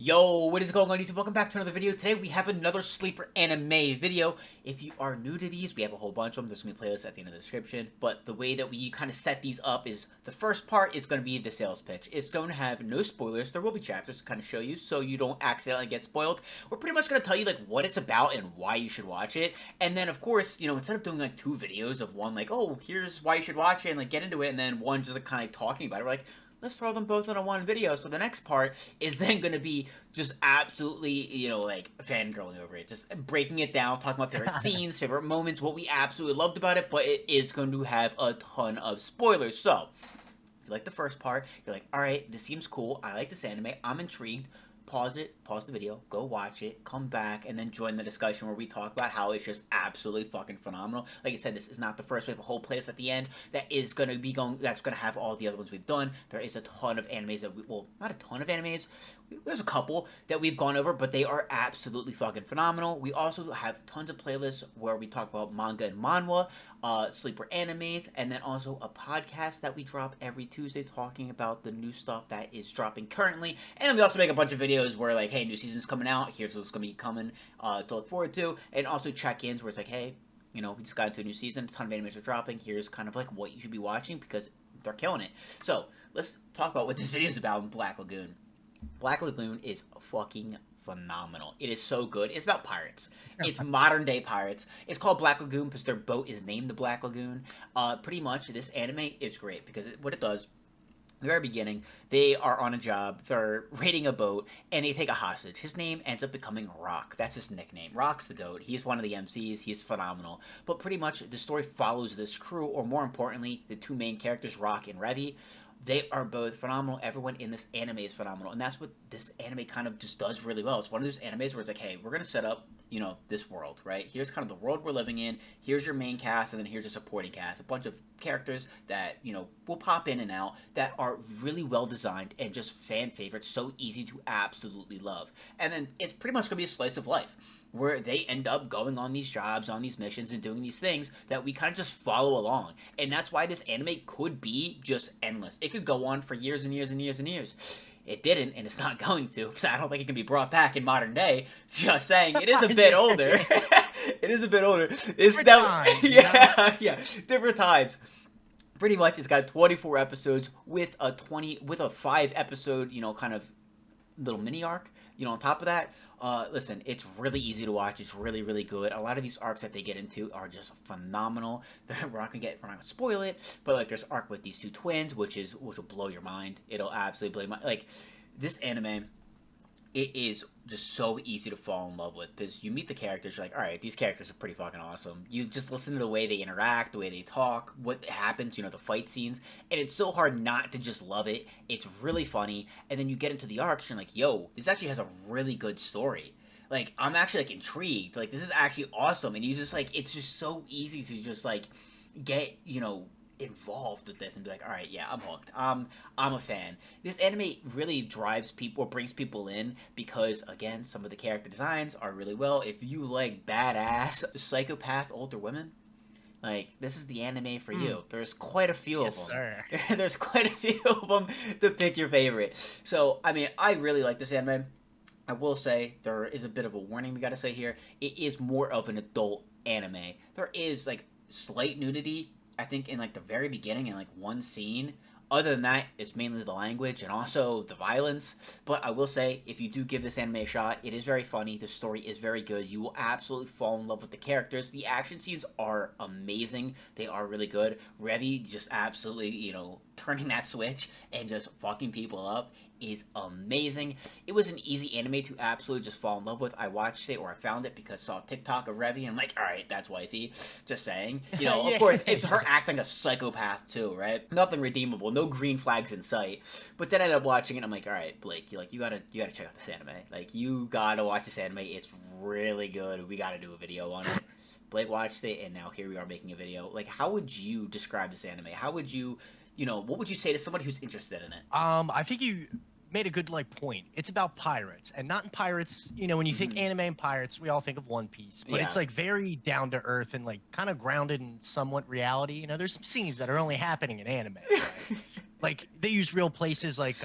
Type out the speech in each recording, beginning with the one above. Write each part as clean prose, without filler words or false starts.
Yo, what is going on YouTube? Welcome back to another video. Today we have another sleeper anime video. If you are new to these, we have a whole bunch of them. There's going to be playlists at the end of the description. But the way that we kind of set these up is the first part is going to be the sales pitch. It's going to have no spoilers. There will be chapters to kind of show you so you don't accidentally get spoiled. We're pretty much going to tell you like what it's about and why you should watch it. And then of course, instead of doing like two videos of one like, oh, here's why you should watch it and like get into it, and then one just like kind of talking about it, we're like, let's throw them both into one video. So the next part is then going to be just absolutely, like fangirling over it, just breaking it down, talking about favorite scenes, favorite moments, what we absolutely loved about it, but it is going to have a ton of spoilers. So, if you like the first part, you're like, all right, this seems cool, I like this anime, I'm intrigued. Pause it, pause the video, go watch it, come back, and then join the discussion where we talk about how it's just absolutely fucking phenomenal. Like I said, this is not the first. We have a whole playlist at the end that is going to be that's going to have all the other ones we've done. There is a ton of animes that well, not a ton of animes. There's a couple that we've gone over, but they are absolutely fucking phenomenal. We also have tons of playlists where we talk about manga and manhwa, sleeper animes, and then also a podcast that we drop every Tuesday talking about the new stuff that is dropping currently. And then we also make a bunch of videos where like, hey, new season's coming out, here's what's going to be coming to look forward to, and also check-ins where it's like, hey, we just got into a new season, a ton of animes are dropping, here's kind of like what you should be watching because they're killing it. So let's talk about what this video is about in Black Lagoon. Black Lagoon is fucking phenomenal. It is so good. It's about pirates. It's modern day pirates. It's called Black Lagoon because their boat is named the Black Lagoon. Pretty much, this anime is great because what it does, the very beginning, they are on a job, they're raiding a boat, and they take a hostage. His name ends up becoming Rock. That's his nickname. Rock's the GOAT. He's one of the MCs. He's phenomenal. But pretty much, the story follows this crew, or more importantly, the two main characters, Rock and Revy. They are both phenomenal. Everyone in this anime is phenomenal. And that's what this anime kind of just does really well. It's one of those animes where it's like, hey, we're going to set up, this world, right? Here's kind of the world we're living in. Here's your main cast, and then here's your supporting cast. A bunch of characters that, will pop in and out that are really well designed and just fan favorites, so easy to absolutely love. And then it's pretty much going to be a slice of life where they end up going on these jobs, on these missions, and doing these things that we kind of just follow along. And that's why this anime could be just endless. It could go on for years and years and years and years. It didn't, and it's not going to, because I don't think it can be brought back in modern day. Just saying, it is a bit older. It is a bit older. It's Different times, yeah, different times. Pretty much, it's got 24 episodes with a 5 episode, kind of little mini arc, on top of that. Listen, it's really easy to watch. It's really, really good. A lot of these arcs that they get into are just phenomenal. We're not gonna spoil it, but like there's arc with these two twins, which will blow your mind. It'll absolutely blow your mind. Like this anime, it is just so easy to fall in love with because you meet the characters, you're like, all right, these characters are pretty fucking awesome. You just listen to the way they interact, the way they talk, what happens, the fight scenes, and it's so hard not to just love it. It's really funny, and then you get into the arcs, and you're like, yo, this actually has a really good story. Like, I'm actually, like, intrigued. Like, this is actually awesome, and you just, like, it's just so easy to just, like, get, involved with this and be like, all right, yeah, I'm hooked. I'm a fan. This anime really drives people or brings people in because, again, some of the character designs are really well. If you like badass psychopath older women, like this is the anime for you. There's quite a few yes, of them. sir. There's quite a few of them to pick your favorite. So I mean, I really like this anime. I will say there is a bit of a warning we got to say here. It is more of an adult anime. There is like slight nudity, I think, in like the very beginning in like one scene. Other than that, it's mainly the language and also the violence. But I will say, if you do give this anime a shot, it is very funny. The story is very good. You will absolutely fall in love with the characters. The action scenes are amazing. They are really good. Revy just absolutely, turning that switch and just fucking people up is amazing. It was an easy anime to absolutely just fall in love with. I watched it, or I found it because I saw a TikTok of Revy and I'm like, alright, that's wifey. Just saying. Of course, it's her acting a psychopath too, right? Nothing redeemable, no green flags in sight. But then I ended up watching it and I'm like, alright, Blake, you gotta check out this anime. Like, you gotta watch this anime. It's really good. We gotta do a video on it. Blake watched it and now here we are making a video. Like, how would you describe this anime? How would you, what would you say to somebody who's interested in it? I think you made a good point. It's about pirates, and not in pirates. When you think anime and pirates, we all think of One Piece, but it's like very down to earth and like kind of grounded in somewhat reality. There's some scenes that are only happening in anime. Right? Like they use real places, like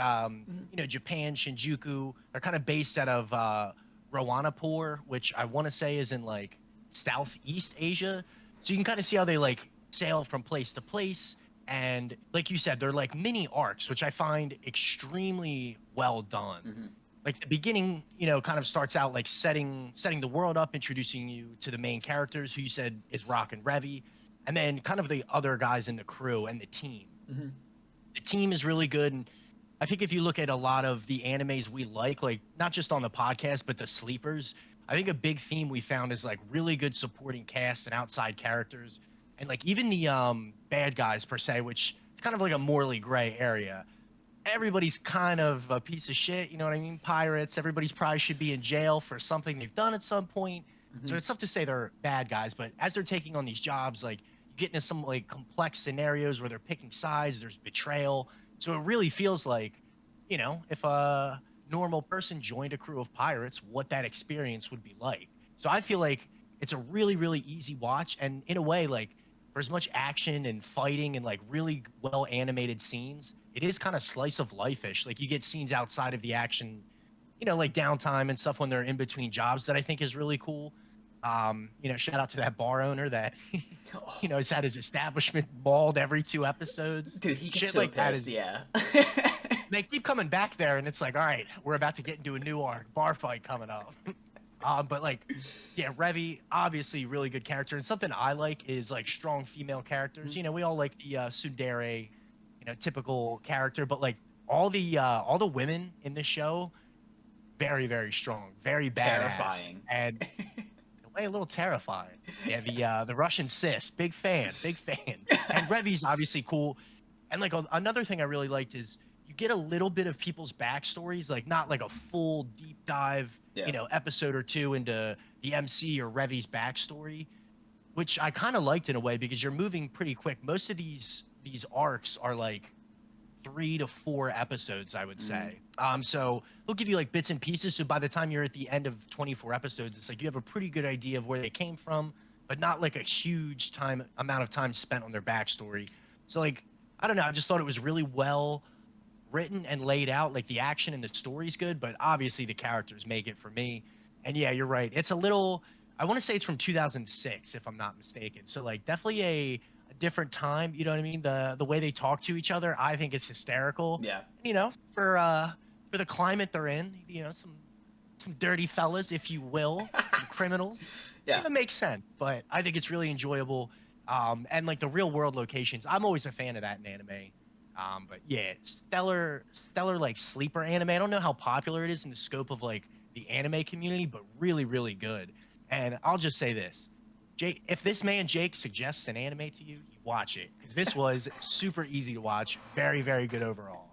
Japan, Shinjuku. They're kind of based out of Rowanapur, which I want to say is in like Southeast Asia. So you can kind of see how they like sail from place to place. And like you said, they're like mini arcs, which I find extremely well done. Hmm. Like the beginning, kind of starts out like setting the world up, introducing you to the main characters, who you said is Rock and Revy, and then kind of the other guys in the crew and the team. Hmm. The team is really good, and I think if you look at a lot of the animes we like not just on the podcast, but the sleepers, I think a big theme we found is like really good supporting cast and outside characters, and like even the bad guys per se, which it's kind of like a morally gray area. Everybody's kind of a piece of shit, you know what I mean? Pirates, everybody's probably should be in jail for something they've done at some point. So Hmm. it's tough to say they're bad guys, but as they're taking on these jobs, like you get into some like complex scenarios where they're picking sides, there's betrayal. So it really feels like, if a normal person joined a crew of pirates, what that experience would be like. So I feel like it's a really, really easy watch. And in a way, like for as much action and fighting and like really well animated scenes, it is kind of slice of life-ish. Like you get scenes outside of the action, like downtime and stuff when they're in between jobs that I think is really cool. Shout out to that bar owner that Oh, has had his establishment mauled every 2 episodes. dude, he gets Shit so like that pissed. is Yeah. they keep coming back there, and it's like, all right, we're about to get into a new arc, bar fight coming up. But like, yeah, Revy, obviously really good character, and something I like is like strong female characters. We all like the tsundere, typical character, but like all the women in the show, very very strong, very badass, Terrifying. and in a way a little terrifying. Yeah, the Russian sis, big fan, big fan, and Revy's obviously cool. And like another thing I really liked is you get a little bit of people's backstories, like not like a full deep dive, Yeah. episode or two into the MC or Revy's backstory, which I kind of liked in a way because you're moving pretty quick. Most of these arcs are like 3 to 4 episodes, I would Hmm. say. So they'll give you like bits and pieces. So by the time you're at the end of 24 episodes, it's like you have a pretty good idea of where they came from, but not like a huge amount of time spent on their backstory. So like I don't know, I just thought it was really well written and laid out. Like the action and the story's good, but obviously the characters make it for me. And yeah, you're right. It's a little. I want to say it's from 2006, if I'm not mistaken. So like definitely a different time. You know what I mean? The way they talk to each other, I think is hysterical. Yeah. For the climate they're in, some dirty fellas, if you will, some criminals. Yeah. It makes sense, but I think it's really enjoyable. And like the real world locations, I'm always a fan of that in anime. But yeah, stellar like sleeper anime. I don't know how popular it is in the scope of like the anime community, but really, really good. And I'll just say this. Jake, if this man Jake suggests an anime to you, you watch it because this was super easy to watch, very, very good overall.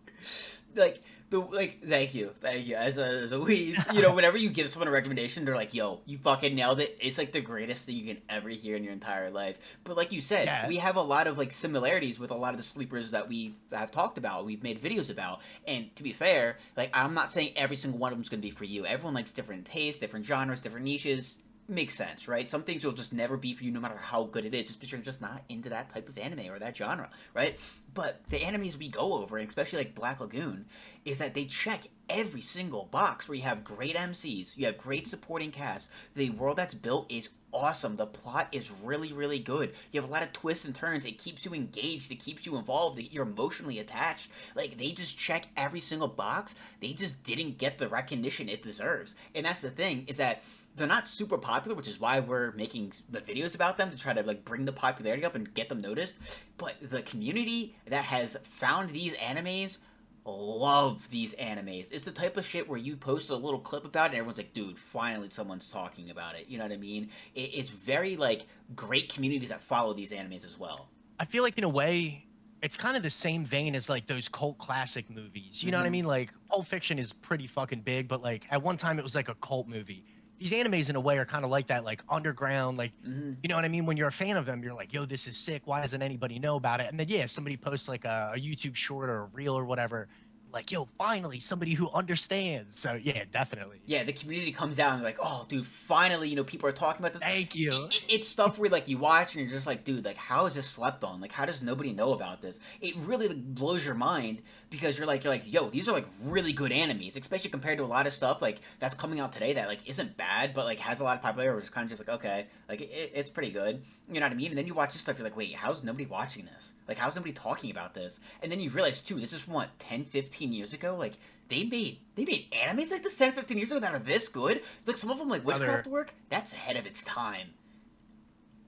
Thank you. As a we, whenever you give someone a recommendation, they're like, "Yo, you fucking nailed it." It's like the greatest thing you can ever hear in your entire life. But like you said, Yeah, we have a lot of like similarities with a lot of the sleepers that we have talked about, we've made videos about. And to be fair, like I'm not saying every single one of them is going to be for you. Everyone likes different tastes, different genres, different niches. Makes sense, right? Some things will just never be for you no matter how good it is, just because you're just not into that type of anime or that genre, right? But the animes we go over, and especially like Black Lagoon, is that they check every single box where you have great MCs, you have great supporting cast, the world that's built is awesome, the plot is really, really good, you have a lot of twists and turns, it keeps you engaged, it keeps you involved, you're emotionally attached. Like, they just check every single box, they just didn't get the recognition it deserves. And that's the thing, is that they're not super popular, which is why we're making the videos about them to try to like bring the popularity up and get them noticed. But the community that has found these animes love these animes. It's the type of shit where you post a little clip about it and everyone's like, dude, finally someone's talking about it. You know what I mean? It's very like great communities that follow these animes as well. I feel like in a way, it's kind of the same vein as like those cult classic movies. You know what I Mm-hmm. mean? Like Pulp Fiction is pretty fucking big, but like at one time it was like a cult movie. These animes in a way are kind of like that, like underground, like Mm-hmm. you know what I mean? When you're a fan of them, you're like, yo, this is sick. Why doesn't anybody know about it? And then yeah, somebody posts like a YouTube short or a reel or whatever, like, yo, finally somebody who understands. So yeah, definitely. Yeah, the community comes out and they're like, oh, dude, finally, people are talking about this. Thank you. It's stuff where like you watch and you're just like, dude, like how is this slept on? Like how does nobody know about this? It really like, blows your mind because you're like, yo, these are like really good animes, especially compared to a lot of stuff like that's coming out today that like isn't bad, but like has a lot of popularity. It's kind of just like, okay, like it's pretty good. You know what I mean? And then you watch this stuff, you're like, wait, how's nobody watching this? Like, how's nobody talking about this? And then you realize too, this is from what 10, 15 years ago. Like they made animes like this 10, 15 years ago that are this good. It's like some of them like Witchcraft work. That's ahead of its time.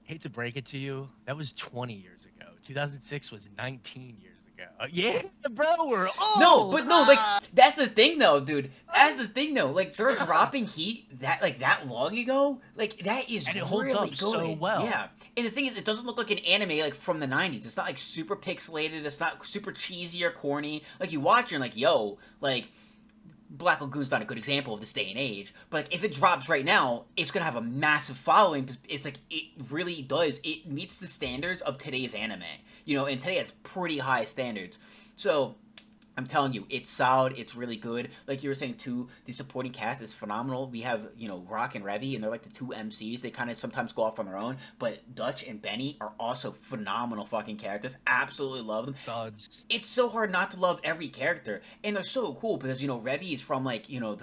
Hate to break it to you, that was 20 years ago. 2006 was 19 years ago. Yeah, bro, we're old. No, but no, like that's the thing though, dude. That's the thing though. Like they're dropping heat that long ago. Like that is and it holds really up good. so well. Yeah, and the thing is, it doesn't look like an anime like from the '90s. It's not like super pixelated. It's not super cheesy or corny. Like you watch, you're like, yo, like. Black Lagoon's not a good example of this day and age, but like, if it drops right now, it's gonna have a massive following because it's like it really does. It meets the standards of today's anime, you know, and today has pretty high standards. So I'm telling you, it's solid. It's really good. Like you were saying too, the supporting cast is phenomenal. We have, you know, Rock and Revy, and they're like the two MCs. They kind of sometimes go off on their own, but Dutch and Benny are also phenomenal fucking characters. Absolutely love them. Studs. It's so hard not to love every character, and they're so cool because, you know, Revy is from like, you know,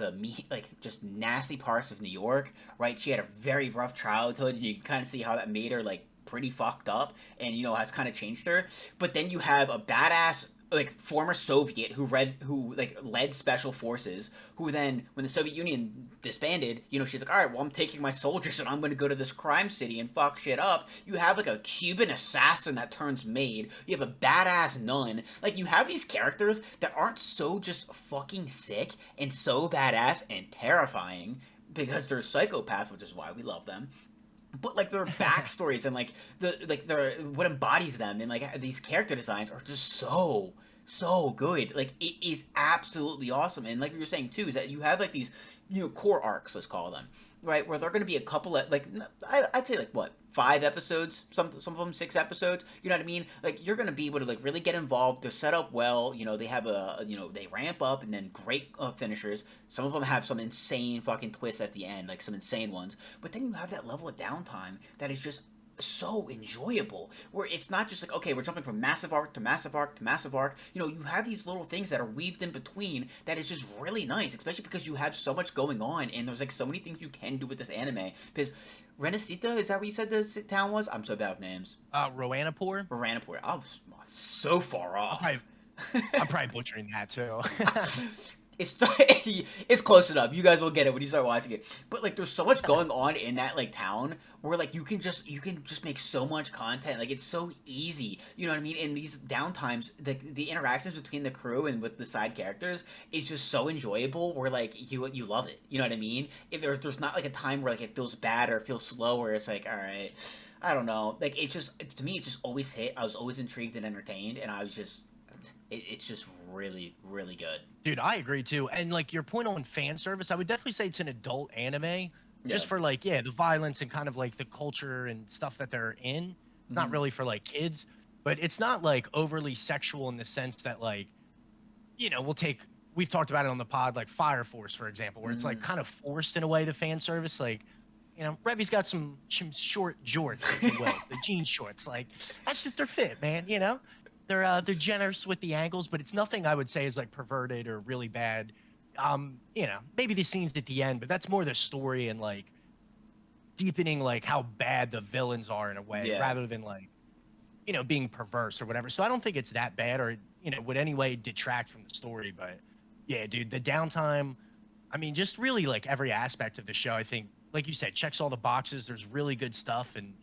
like just nasty parts of New York, right? She had a very rough childhood, and you can kind of see how that made her like pretty fucked up, and, you know, has kind of changed her. But then you have a badass like former Soviet who led special forces, who then when the Soviet Union disbanded, you know, she's like, all right, well, I'm taking my soldiers and I'm going to go to this crime city and fuck shit up. You have like a Cuban assassin that turns maid. You have a badass nun. Like you have these characters that aren't so just fucking sick and so badass and terrifying because they're psychopaths, which is why we love them. But like their backstories and like their what embodies them and like these character designs are just so good. Like it is absolutely awesome. And like you were saying too, is that you have like these, you know, core arcs, let's call them, right, where they're going to be a couple of like I'd say like what 5 episodes, some of them 6 episodes. You know what I mean? Like you're going to be able to like really get involved. They're set up well. You know, they have you know, they ramp up and then great finishers. Some of them have some insane fucking twists at the end, like some insane ones. But then you have that level of downtime that is just so enjoyable, where it's not just like, okay, we're jumping from massive arc to massive arc to massive arc. You know, you have these little things that are weaved in between that is just really nice, especially because you have so much going on and there's like so many things you can do with this anime. Because Renesita, is that what you said the town was? I'm so bad with names. Roanapur. I was so far off. I'm probably butchering that too. It's it's close enough. You guys will get it when you start watching it. But like, there's so much going on in that like town where like you can just make so much content. Like it's so easy. You know what I mean? In these downtimes, the interactions between the crew and with the side characters is just so enjoyable. Where like you love it. You know what I mean? If there's not like a time where like it feels bad or it feels slow, where it's like, all right, I don't know. Like it's just, to me, it just always hit. I was always intrigued and entertained, and I was just. It's just really, really good. Dude, I agree too. And like your point on fan service, I would definitely say it's an adult anime, just for like, yeah, the violence and kind of like the culture and stuff that they're in. It's not really for like kids, but it's not like overly sexual in the sense that like, you know, we've talked about it on the pod, like Fire Force, for example, where it's like kind of forced in a way, the fan service. Like, you know, Revy's got some short jorts, if you will, the jean shorts. Like, that's just their fit, man, you know? They're generous with the angles, but it's nothing I would say is like perverted or really bad. You know, maybe the scenes at the end, but that's more the story and like deepening like how bad the villains are in a way, rather than like, you know, being perverse or whatever. So I don't think it's that bad or, you know, would any way detract from the story. But yeah, dude, the downtime, I mean, just really like every aspect of the show, I think, like you said, checks all the boxes. There's really good stuff, and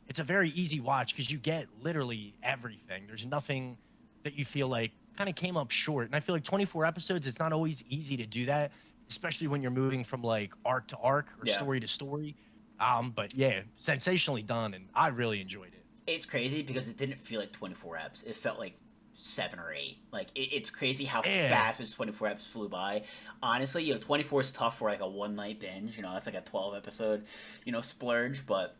it's a very easy watch because you get literally everything. There's nothing that you feel like kind of came up short. And I feel like 24 episodes, it's not always easy to do that, especially when you're moving from like arc to arc or story to story. But yeah, sensationally done, and I really enjoyed it. It's crazy because it didn't feel like 24 eps. It felt like 7 or 8. Like it's crazy how fast those 24 eps flew by. Honestly, you know, 24 is tough for like a one night binge. You know, that's like a 12 episode, you know, splurge, but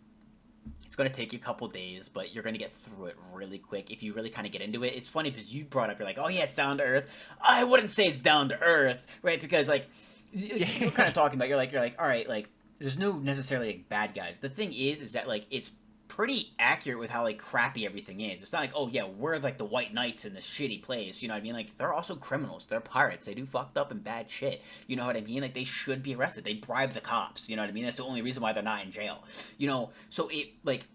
it's going to take you a couple days, but you're going to get through it really quick if you really kind of get into it. It's funny because you brought up, you're like, oh yeah, it's down to earth. I wouldn't say it's down to earth, right? Because like you're kind of talking about, you're like, all right, like there's no necessarily like, bad guys. The thing is that like it's pretty accurate with how like crappy everything is. It's not like, oh yeah, we're like the white knights in this shitty place. You know what I mean? Like they're also criminals. They're pirates. They do fucked up and bad shit. You know what I mean? Like they should be arrested. They bribe the cops. You know what I mean? That's the only reason why they're not in jail. You know, so it like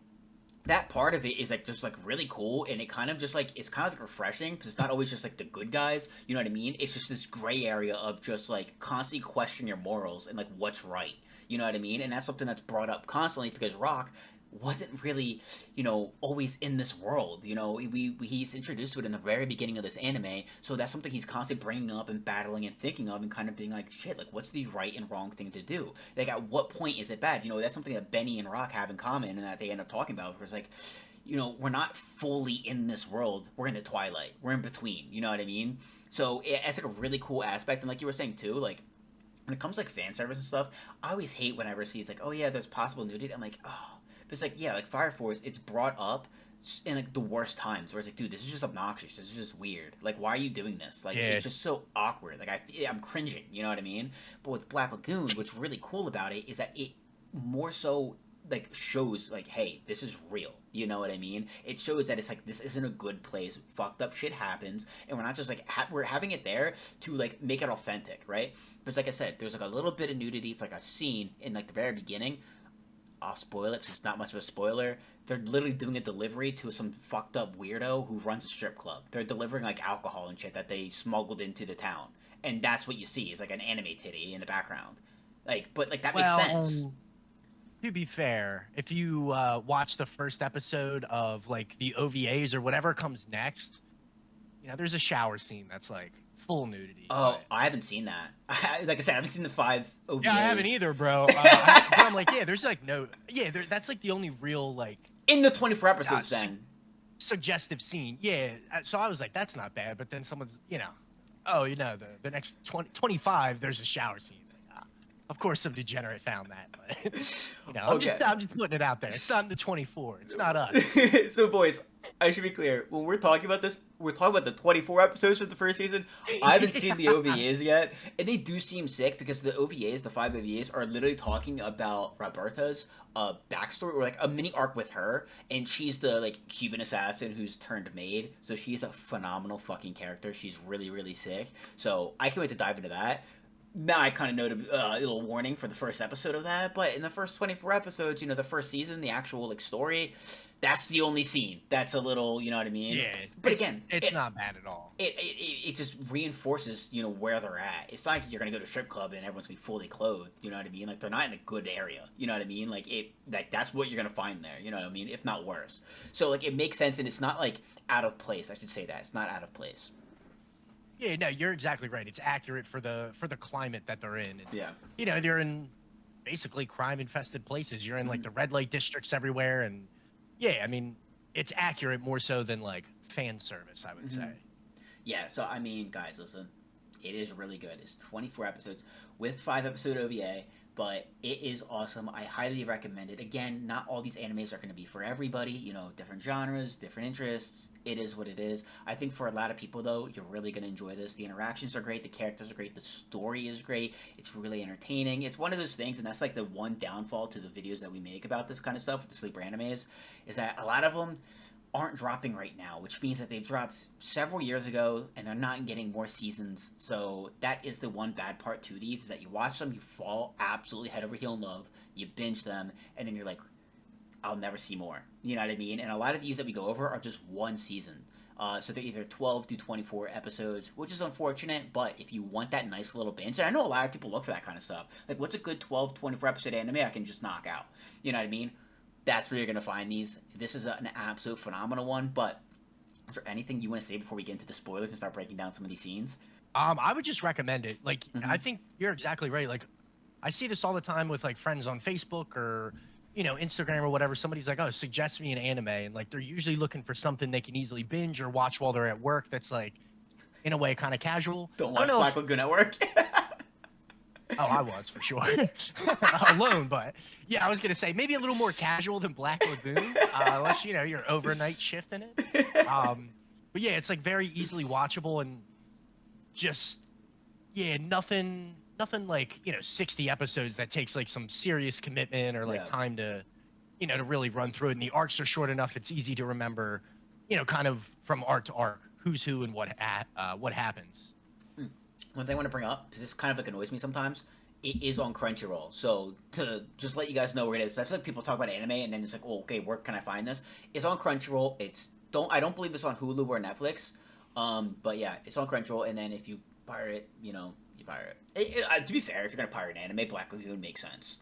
that part of it is like just like really cool, and it kind of just like it's kind of like refreshing because it's not always just like the good guys. You know what I mean? It's just this gray area of just like constantly question your morals and like what's right. You know what I mean? And that's something that's brought up constantly because Rock wasn't really, you know, always in this world. You know, he's introduced to it in the very beginning of this anime, so that's something he's constantly bringing up and battling and thinking of and kind of being like, shit, like what's the right and wrong thing to do? Like at what point is it bad? You know, that's something that Benny and Rock have in common and that they end up talking about. Where it's like, you know, we're not fully in this world. We're in the twilight. We're in between. You know what I mean? So it's like a really cool aspect, and like you were saying too, like when it comes to, like fan service and stuff, I always hate whenever I see it's like, oh yeah, there's possible nudity. I'm like, oh, but it's like, yeah, like Fire Force, it's brought up in like the worst times where it's like, dude, this is just obnoxious. This is just weird. Like, why are you doing this? Like, Yeah. it's just so awkward. Like, I'm cringing. You know what I mean? But with Black Lagoon, what's really cool about it is that it more so like shows like, hey, this is real. You know what I mean? It shows that it's like this isn't a good place. Fucked up shit happens, and we're not just like we're having it there to like make it authentic, right? Because like I said, there's like a little bit of nudity for like a scene in like the very beginning. I'll spoil it because it's not much of a spoiler. They're literally doing a delivery to some fucked up weirdo who runs a strip club. They're delivering like alcohol and shit that they smuggled into the town, and that's what you see is like an anime titty in the background. Like, but like that makes sense. To be fair, if you watch the first episode of like the OVAs or whatever comes next, you know, there's a shower scene that's like full nudity. Oh, But I haven't seen that. Like I said, I haven't seen the 5 OVAs. yeah, I haven't either, bro. But I'm like, yeah, there's like no, yeah, that's like the only real like In the 24 episodes, su- then. suggestive scene. Yeah, so I was like, that's not bad. But then someone's, you know, oh, you know, the next 25, there's a shower scene. It's like, of course, some degenerate found that, but you know, Okay. I'm just putting it out there. It's not in the 24. It's not us. So, boys, I should be clear. When we're talking about this, we're talking about the 24 episodes from the first season. I haven't seen the OVAs yet, and they do seem sick because the OVAs, the 5 OVAs, are literally talking about Roberta's backstory or like a mini arc with her, and she's the like Cuban assassin who's turned maid. So she's a phenomenal fucking character. She's really, really sick. So I can't wait to dive into that. Now I kind of know a little warning for the first episode of that, but in the first 24 episodes, you know, the first season, the actual like story, that's the only scene. That's a little, you know what I mean? Yeah, But again, it's not bad at all. it just reinforces, you know, where they're at. It's not like you're gonna go to a strip club and everyone's gonna be fully clothed. You know what I mean? Like they're not in a good area. You know what I mean? Like that's what you're gonna find there. You know what I mean? If not worse. So like it makes sense, and it's not like out of place. I should say that it's not out of place. Yeah, no, you're exactly right. It's accurate for the climate that they're in. And, Yeah. you know, they're in basically crime infested places. You're in like the red light districts everywhere, and yeah, I mean, it's accurate more so than like fan service, I would say. Yeah, so I mean, guys, listen, it is really good. It's 24 episodes with 5 episode OVA, but it is awesome. I highly recommend it. Again, not all these animes are going to be for everybody. You know, different genres, different interests. It is what it is. I think for a lot of people, though, you're really going to enjoy this. The interactions are great. The characters are great. The story is great. It's really entertaining. It's one of those things, and that's like the one downfall to the videos that we make about this kind of stuff with the sleeper animes, is that a lot of them aren't dropping right now, which means that they've dropped several years ago and they're not getting more seasons. So that is the one bad part to these, is that you watch them, you fall absolutely head over heel in love, you binge them, and then you're like, I'll never see more. You know what I mean? And a lot of these that we go over are just one season. So they're either 12 to 24 episodes, which is unfortunate, but if you want that nice little binge, and I know a lot of people look for that kind of stuff, like what's a good 12, 24 episode anime I can just knock out? You know what I mean? That's where you're going to find these. This is an absolute phenomenal one, but is there anything you want to say before we get into the spoilers and start breaking down some of these scenes? I would just recommend it. Like, I think you're exactly right. Like, I see this all the time with like friends on Facebook or, you know, Instagram or whatever. Somebody's like, oh, suggest me an anime. And like, they're usually looking for something they can easily binge or watch while they're at work that's like, in a way, kind of casual. Don't I watch don't know Black Lagoon at work. Oh, I was for sure alone, but yeah, I was gonna say maybe a little more casual than Black Lagoon, unless you know you're overnight shifting it. But yeah, it's like very easily watchable and just yeah, nothing like 60 episodes that takes like some serious commitment or like time to to really run through it. And the arcs are short enough; it's easy to remember, kind of from arc to arc, who's who and what happens. One thing I want to bring up, because this kind of like annoys me sometimes, it is on Crunchyroll. So to just let you guys know where it is, but I feel like people talk about anime and then it's like, oh, okay, where can I find this? It's on Crunchyroll. I don't believe it's on Hulu or Netflix. But yeah, it's on Crunchyroll. And then if you pirate, you pirate. To be fair, if you're gonna pirate an anime, Black Lagoon makes sense.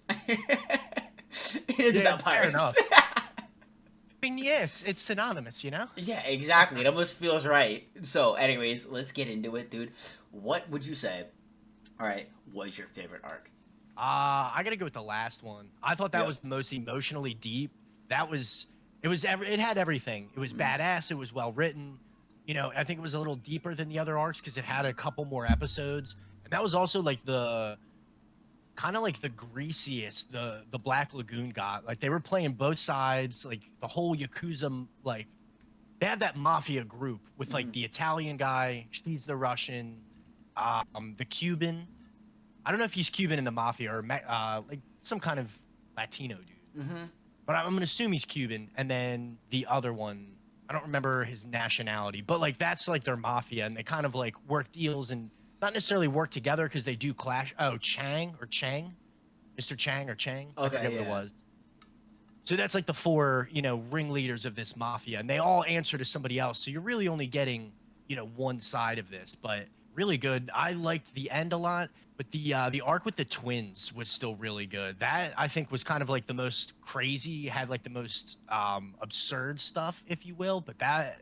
It is Yeah, about fair pirates. enough. I mean, yeah, it's synonymous. Yeah, exactly. It almost feels right. So, anyways, let's get into it, dude. What would you say? All right, was your favorite arc? I gotta go with the last one. I thought that Yep. was the most emotionally deep. That was it had everything. It was Mm-hmm. badass. It was well written. I think it was a little deeper than the other arcs because it had a couple more episodes, and that was also like the kind of like the greasiest the Black Lagoon got. Like they were playing both sides, like the whole Yakuza, like they had that mafia group with Mm-hmm. like the Italian guy, she's the Russian, the Cuban. I don't know if he's Cuban in the mafia or like some kind of Latino dude, Mm-hmm. but I'm gonna assume he's Cuban. And then the other one, I don't remember his nationality, but like that's like their mafia, and they kind of like work deals and not necessarily work together because they do clash. Oh, Chang, Mr. Chang or Chang, I forget Okay, what it yeah. was. So that's like the four, ringleaders of this mafia, and they all answer to somebody else. So you're really only getting, one side of this, but really good. I liked the end a lot, but the arc with the twins was still really good. That I think was kind of like the most crazy, had like the most absurd stuff, if you will. But that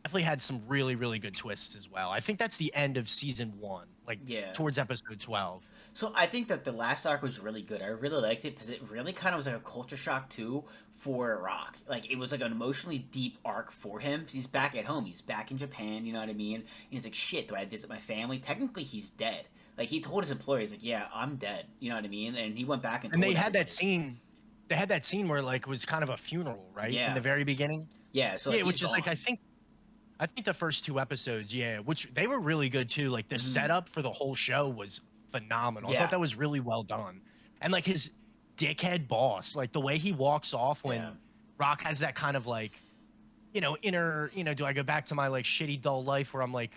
definitely had some really really good twists as well. I think that's the end of season one, like Yeah. towards episode 12. So I think that the last arc was really good. I really liked it because it really kind of was like a culture shock too for Rock. Like it was like an emotionally deep arc for him. 'Cause he's back at home. He's back in Japan. You know what I mean? And he's like, shit. Do I visit my family? Technically, he's dead. Like he told his employer, he's like, yeah, I'm dead. You know what I mean? And he went back and And told everybody. they had that scene where like it was kind of a funeral, right? In Yeah. the very beginning. Yeah. So like Yeah, he's which is like gone. I think the first two episodes, yeah, which they were really good too. Like the Hmm. setup for the whole show was phenomenal. I thought Yeah. that was really well done. And like his dickhead boss, like the way he walks off Yeah. when Rock has that kind of like, inner, do I go back to my like shitty dull life where I'm like,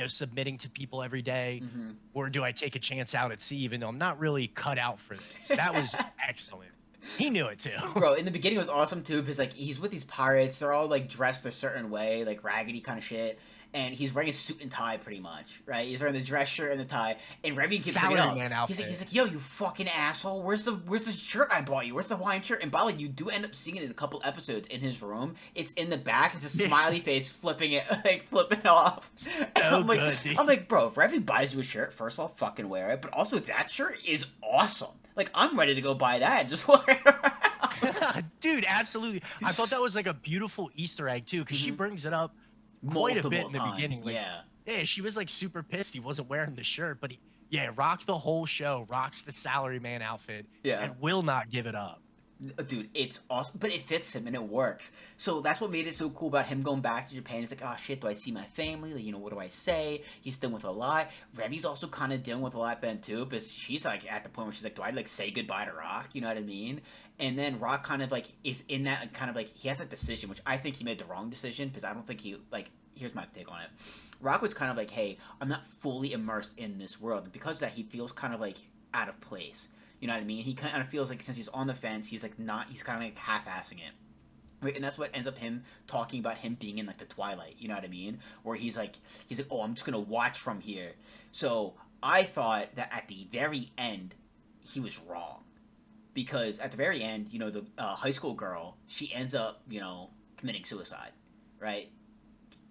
submitting to people every day, Hmm. or do I take a chance out at sea even though I'm not really cut out for this? That was excellent. He knew it too. Bro, in the beginning it was awesome too because like he's with these pirates, they're all like dressed a certain way, like raggedy kind of shit, and he's wearing a suit and tie pretty much, right? He's wearing the dress shirt and the tie, and Remy keeps bringing it up. Salaryman He's outfit. like, yo, you fucking asshole, where's the shirt I bought you? Where's the Hawaiian shirt? And by the way, you do end up seeing it in a couple episodes in his room. It's in the back. It's a Yeah, smiley face flipping it, like flipping off. And so good, dude. I'm like, bro, if Remy buys you a shirt, first of all, fucking wear it, but also that shirt is awesome. Like I'm ready to go buy that and just wear it around. Dude, absolutely. I thought that was like a beautiful Easter egg too, because she Mhm. brings it up quite a bit Multiple in the times, beginning. Like, yeah. yeah, she was like super pissed he wasn't wearing the shirt, but yeah, rocked the whole show, rocks the salaryman outfit, Yeah. and will not give it up. Dude, it's awesome, but it fits him and it works. So that's what made it so cool about him going back to Japan. He's like, oh shit, do I see my family? Like, what do I say? He's dealing with a lot. Revy's also kind of dealing with a lot then too, because she's like at the point where she's like, do I like say goodbye to Rock? You know what I mean? And then Rock kind of like is in that like, kind of like he has that decision, which I think he made the wrong decision because I don't think he like. Here's my take on it. Rock was kind of like, hey, I'm not fully immersed in this world, and because of that, he feels kind of like out of place. You know what I mean? He kind of feels like since he's on the fence, he's like not. He's kind of like half-assing it. Right, and that's what ends up him talking about him being in like the twilight. You know what I mean? Where he's like, oh, I'm just gonna watch from here. So I thought that at the very end, he was wrong because at the very end, the high school girl, she ends up, committing suicide, right?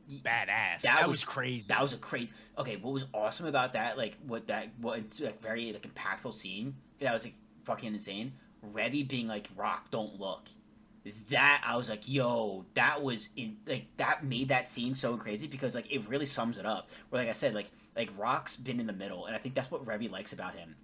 Badass. that That was was that crazy. was a crazy. Okay, what was awesome about that? Like what it's like very like impactful scene. That was like fucking insane. Revy being like, "Rock, don't look." That I was like, "Yo, that was in like that made that scene so crazy because like it really sums it up." Where like I said, like Rock's been in the middle, and I think that's what Revy likes about him,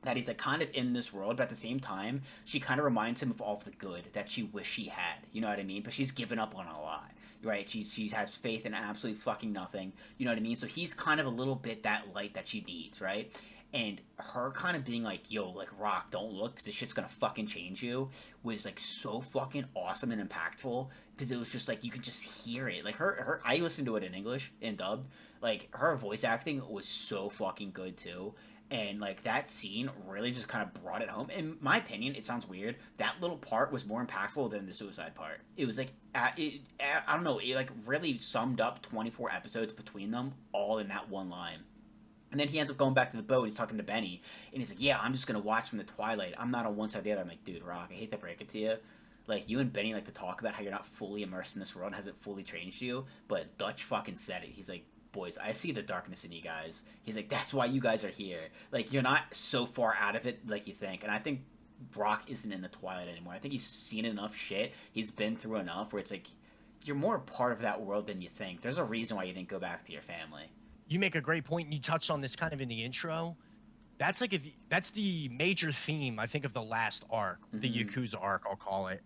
that he's like kind of in this world, but at the same time, she kind of reminds him of all of the good that she wished she had. You know what I mean? But she's given up on a lot, right? She has faith in absolutely fucking nothing. You know what I mean? So he's kind of a little bit that light that she needs, right? and her kind of being like, yo, like, Rock, don't look because this shit's gonna fucking change you, was like so fucking awesome and impactful, because it was just like you could just hear it. Like her I listened to it in English and dubbed. Like her voice acting was so fucking good too. And like that scene really just kind of brought it home. In my opinion, it sounds weird. That little part was more impactful than the suicide part. It was like, I don't know. It like really summed up 24 episodes between them all in that one line. And then he ends up going back to the boat. He's talking to Benny, and he's like, "Yeah, I'm just gonna watch from the twilight. I'm not on one side or the other." I'm like, "Dude, Rock, I hate to break it to you. Like, you and Benny like to talk about how you're not fully immersed in this world, and hasn't fully changed you, but Dutch fucking said it. He's like, boys, I see the darkness in you guys. He's like, that's why you guys are here. Like, you're not so far out of it like you think." And I think Brock isn't in the twilight anymore. I think he's seen enough shit. He's been through enough where it's like, you're more a part of that world than you think. There's a reason why you didn't go back to your family. You make a great point, and you touched on this kind of in the intro. That's like that's the major theme I think of the last arc, the Yakuza arc, I'll call it.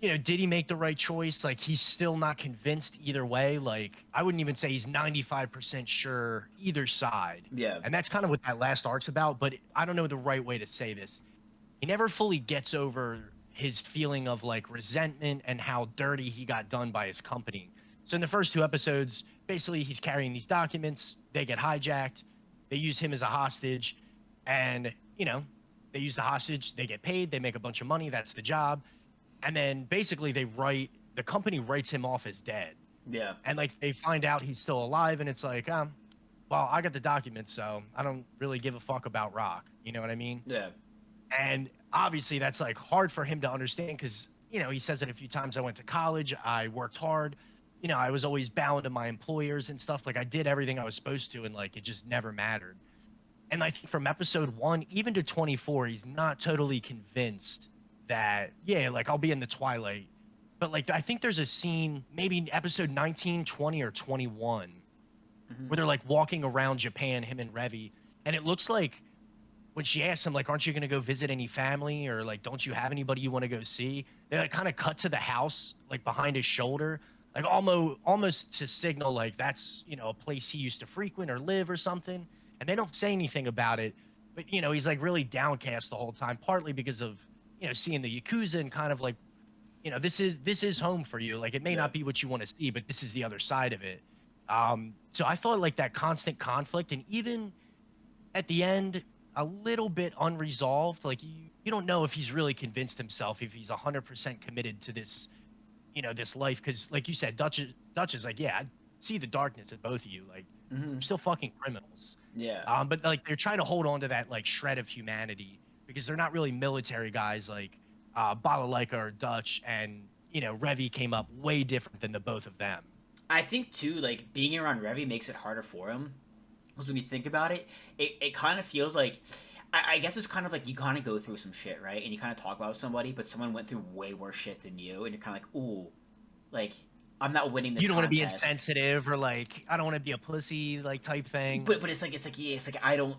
Did he make the right choice? Like, he's still not convinced either way. Like, I wouldn't even say he's 95% sure either side. Yeah. And that's kind of what that last arc's about. But I don't know the right way to say this. He never fully gets over his feeling of like resentment and how dirty he got done by his company. So in the first two episodes, basically he's carrying these documents. They get hijacked. They use him as a hostage. And, they use the hostage, they get paid, they make a bunch of money, that's the job. And then basically the company writes him off as dead. Yeah. And like they find out he's still alive, and it's like, well, I got the documents, so I don't really give a fuck about Rock. You know what I mean? Yeah. And obviously that's like hard for him to understand because, he says it a few times. I went to college, I worked hard, I was always bound to my employers and stuff. Like I did everything I was supposed to, and like it just never mattered. And I think from episode 1 even to 24, he's not totally convinced that, yeah, like I'll be in the twilight. But like I think there's a scene, maybe in episode 19, 20, or 21, where they're like walking around Japan, him and Revi, and it looks like when she asks him, like, aren't you going to go visit any family, or like, don't you have anybody you want to go see? They like kind of cut to the house, like behind his shoulder, like almost to signal like that's, a place he used to frequent or live or something. And they don't say anything about it, but he's like really downcast the whole time, partly because of seeing the Yakuza and kind of like, this is home for you. Like it may not be what you want to see, but this is the other side of it. So I thought like that constant conflict, and even at the end, a little bit unresolved. Like you don't know if he's really convinced himself, if he's 100% committed to this, this life. Because like you said, Dutch is like, yeah, I see the darkness in both of you. Like you're still fucking criminals. Yeah. But like they're trying to hold on to that like shred of humanity because they're not really military guys like Balalaika or Dutch, and Revi came up way different than the both of them. I think too, like being around Revi makes it harder for him, because when you think about it, it kind of feels like, I guess it's kind of like you kind of go through some shit, right? And you kind of talk about somebody, but someone went through way worse shit than you, and you're kind of like, ooh, like I'm not winning this. You don't want to be contest. insensitive, or like I don't want to be a pussy, like type thing. But it's like I don't